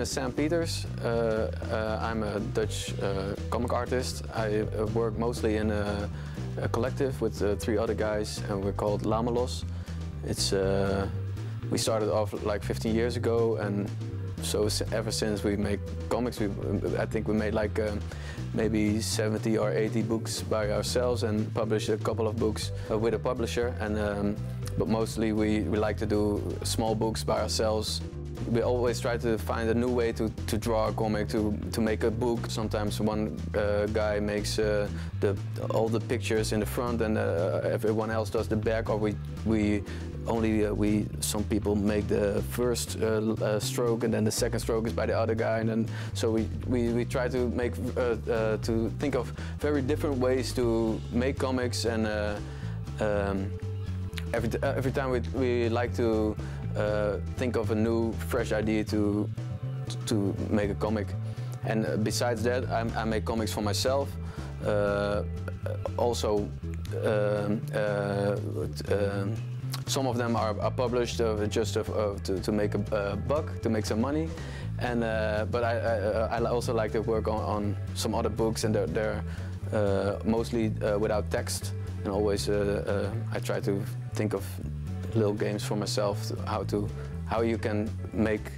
is Sam Peters. I'm a Dutch comic artist. I work mostly in a collective with 3 other guys, and we're called Lamelos. We started off like 15 years ago, and so ever since we make comics, I think we made like maybe 70 or 80 books by ourselves and published a couple of books with a publisher. But mostly we like to do small books by ourselves. We always try to find a new way to draw a comic, to make a book. Sometimes one guy makes all the pictures in the front, and everyone else does the back, or some people make the first stroke, and then the second stroke is by the other guy, and then so we try to make to think of very different ways to make comics, and every time we like to think of a new, fresh idea to make a comic. And besides that, I make comics for myself. Also, some of them are published just to make a buck, to make some money. But I also like to work on some other books, and they're mostly without text. And always I try to think of little games for myself, how you can make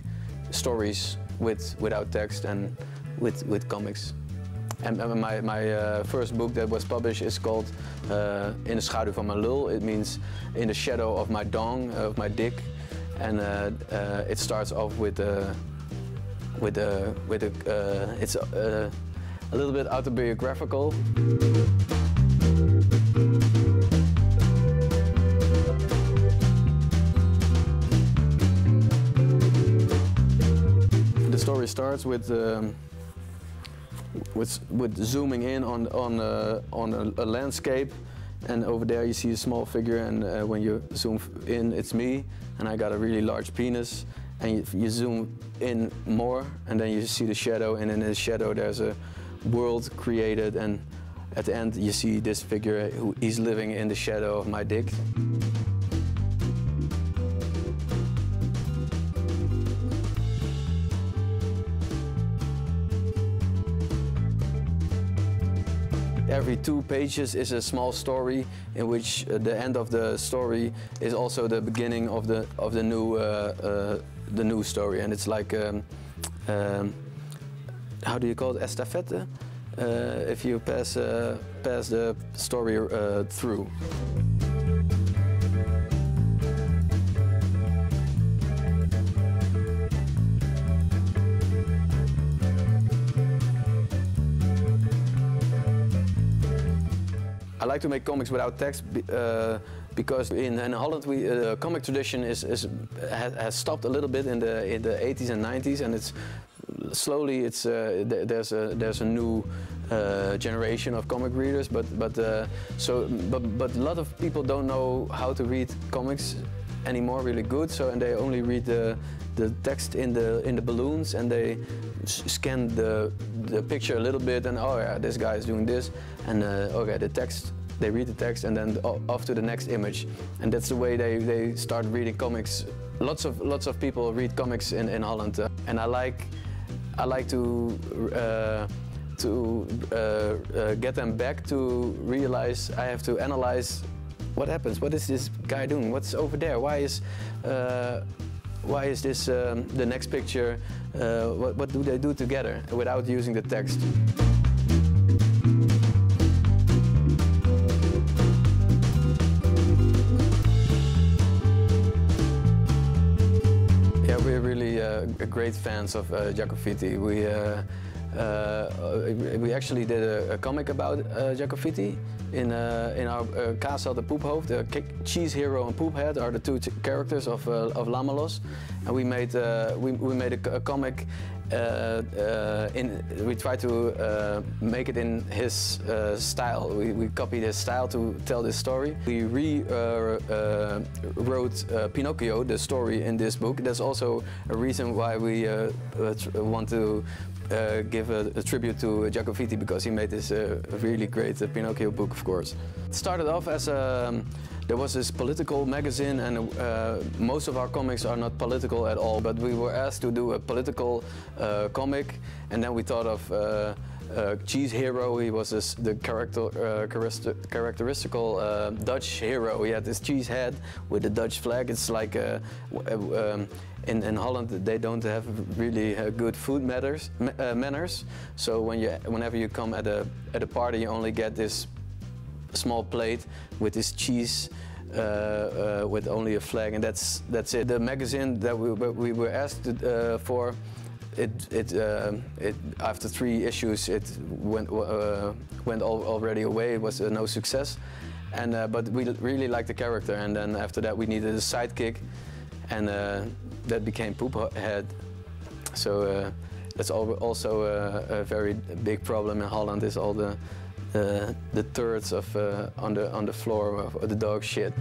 stories without text and with comics. And my first book that was published is called In de schaduw van mijn lul. It means in the shadow of my dong, of my dick. And it starts off with it's a little bit autobiographical. The story starts with zooming in on a landscape, and over there you see a small figure, and when you zoom in, it's me, and I got a really large penis, and you zoom in more, and then you see the shadow, and in the shadow there's a world created, and at the end you see this figure he's living in the shadow of my dick. Every 2 pages is a small story, in which the end of the story is also the beginning of the new story, and it's like how do you call it, estafette? If you pass the story through. I like to make comics without text because in Holland comic tradition has stopped a little bit in the 80s and 90s, and it's slowly there's a new generation of comic readers, but a lot of people don't know how to read comics anymore really good, and they only read the text in the balloons, and they scan the picture a little bit, and oh yeah, this guy is doing this, and okay, the text, they read the text, and then off to the next image, and that's the way they start reading comics. Lots of people read comics in Holland, and I like to get them back to realize I have to analyze what happens. What is this guy doing? What's over there? Why is this the next picture? What do they do together without using the text? Yeah, we're really great fans of Jacofiti. We actually did a comic about Jacofiti. In our Kaas had de Poephoofd, Cheese Hero and Poophead are the 2 characters of Lamelos, and we made a comic. We tried to make it in his style. We copied his style to tell this story. We wrote Pinocchio, the story in this book. That's also a reason why we want to give a tribute to Jacofiti, because he made this really great Pinocchio book, of course. It started off as There was this political magazine, and most of our comics are not political at all, but we were asked to do a political comic, and then we thought of Cheese Hero. He was the characteristical Dutch hero. He had this cheese head with the Dutch flag. It's like in Holland they don't have really good food manners. So whenever you come at a party, you only get this small plate with this cheese with only a flag, and that's it. The magazine that we were asked for, after 3 issues it went already away. It was no success, and but we really liked the character, and then after that we needed a sidekick, and that became Poophead. So that's also a very big problem in Holland, is all the turds on the floor of the dog shit.